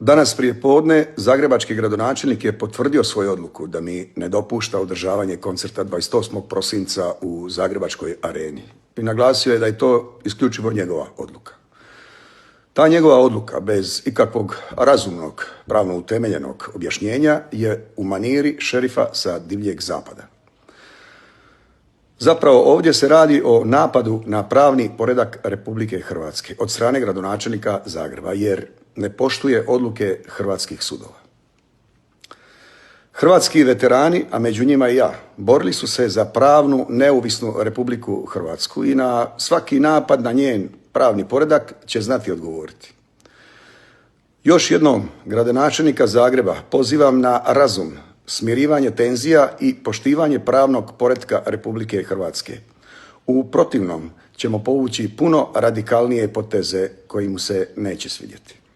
Danas prije podne zagrebački gradonačelnik je potvrdio svoju odluku da mi ne dopušta održavanje koncerta 28. prosinca u Zagrebačkoj areni i naglasio je da je to isključivo njegova odluka. Ta njegova odluka bez ikakvog razumnog, pravno utemeljenog objašnjenja je u maniri šerifa sa divljeg zapada. Zapravo ovdje se radi o napadu na pravni poredak Republike Hrvatske od strane gradonačelnika Zagreba jer ne poštuje odluke hrvatskih sudova. Hrvatski veterani, a među njima i ja, borili su se za pravnu, neovisnu Republiku Hrvatsku i na svaki napad na njen pravni poredak će znati odgovoriti. Još jednom gradonačelnika Zagreba pozivam na razum, smirivanje tenzija i poštivanje pravnog poretka Republike Hrvatske. U protivnom ćemo povući puno radikalnije poteze koji mu se neće svidjeti.